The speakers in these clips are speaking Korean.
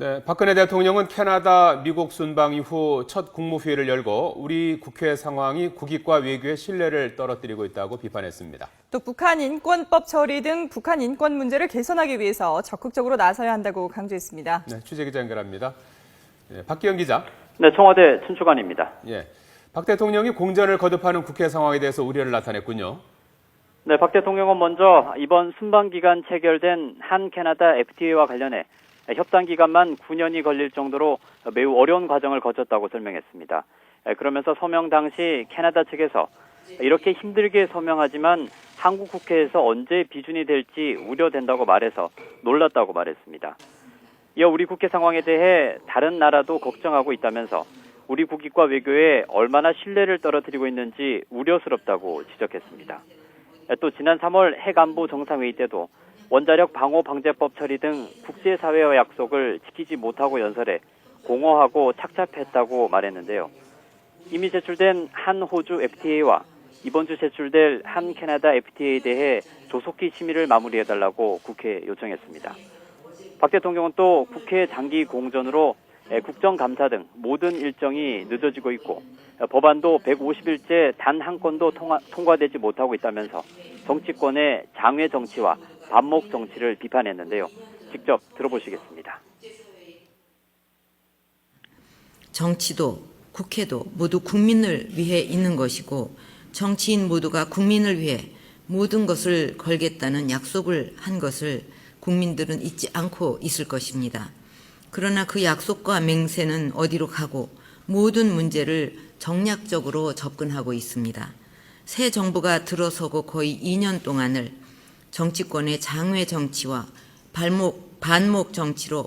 네, 박근혜 대통령은 캐나다, 미국 순방 이후 첫 국무회의를 열고 우리 국회 상황이 국익과 외교의 신뢰를 떨어뜨리고 있다고 비판했습니다. 또 북한 인권법 처리 등 북한 인권 문제를 개선하기 위해서 적극적으로 나서야 한다고 강조했습니다. 네, 취재기자 연결합니다. 네, 박기영 기자. 네, 청와대 춘추관입니다. 예, 박 대통령이 공전을 거듭하는 국회 상황에 대해서 우려를 나타냈군요. 네, 박 대통령은 먼저 이번 순방 기간 체결된 한 캐나다 FTA와 관련해 협상 기간만 9년이 걸릴 정도로 매우 어려운 과정을 거쳤다고 설명했습니다. 그러면서 서명 당시 캐나다 측에서 이렇게 힘들게 서명하지만 한국 국회에서 언제 비준이 될지 우려된다고 말해서 놀랐다고 말했습니다. 이어 우리 국회 상황에 대해 다른 나라도 걱정하고 있다면서 우리 국익과 외교에 얼마나 신뢰를 떨어뜨리고 있는지 우려스럽다고 지적했습니다. 또 지난 3월 핵안보 정상회의 때도 원자력 방호 방제법 처리 등 국제사회의 약속을 지키지 못하고 연설해 공허하고 착잡했다고 말했는데요. 이미 제출된 한 호주 FTA와 이번 주 제출될 한 캐나다 FTA에 대해 조속히 심의를 마무리해달라고 국회에 요청했습니다. 박 대통령은 또 국회 장기 공전으로 국정감사 등 모든 일정이 늦어지고 있고 법안도 150일째 단 한 건도 통과되지 못하고 있다면서 정치권의 장외 정치와 반목 정치를 비판했는데요. 직접 들어보시겠습니다. 정치도 국회도 모두 국민을 위해 있는 것이고 정치인 모두가 국민을 위해 모든 것을 걸겠다는 약속을 한 것을 국민들은 잊지 않고 있을 것입니다. 그러나 그 약속과 맹세는 어디로 가고 모든 문제를 정략적으로 접근하고 있습니다. 새 정부가 들어서고 거의 2년 동안을 정치권의 장외 정치와 반목 정치로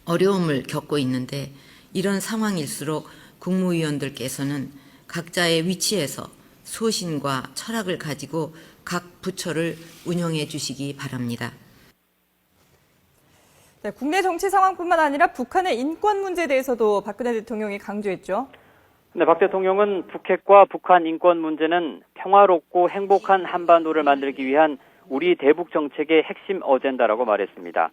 어려움을 겪고 있는데 이런 상황일수록 국무위원들께서는 각자의 위치에서 소신과 철학을 가지고 각 부처를 운영해 주시기 바랍니다. 네, 국내 정치 상황뿐만 아니라 북한의 인권 문제에 대해서도 박근혜 대통령이 강조했죠. 네, 박 대통령은 북핵과 북한 인권 문제는 평화롭고 행복한 한반도를 만들기 위한 우리 대북 정책의 핵심 어젠다라고 말했습니다.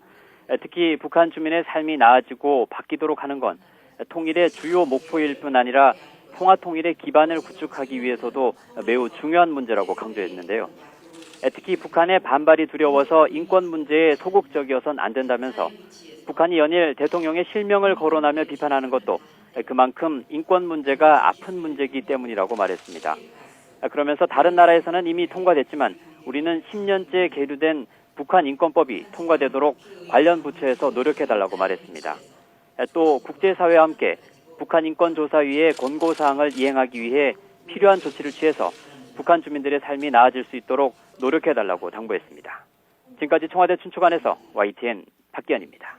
특히 북한 주민의 삶이 나아지고 바뀌도록 하는 건 통일의 주요 목표일 뿐 아니라 평화 통일의 기반을 구축하기 위해서도 매우 중요한 문제라고 강조했는데요. 특히 북한의 반발이 두려워서 인권 문제에 소극적이어서는 안 된다면서 북한이 연일 대통령의 실명을 거론하며 비판하는 것도 그만큼 인권 문제가 아픈 문제이기 때문이라고 말했습니다. 그러면서 다른 나라에서는 이미 통과됐지만 우리는 10년째 계류된 북한 인권법이 통과되도록 관련 부처에서 노력해달라고 말했습니다. 또 국제사회와 함께 북한 인권조사위의 권고사항을 이행하기 위해 필요한 조치를 취해서 북한 주민들의 삶이 나아질 수 있도록 노력해달라고 당부했습니다. 지금까지 청와대 춘추관에서 YTN 박기현입니다.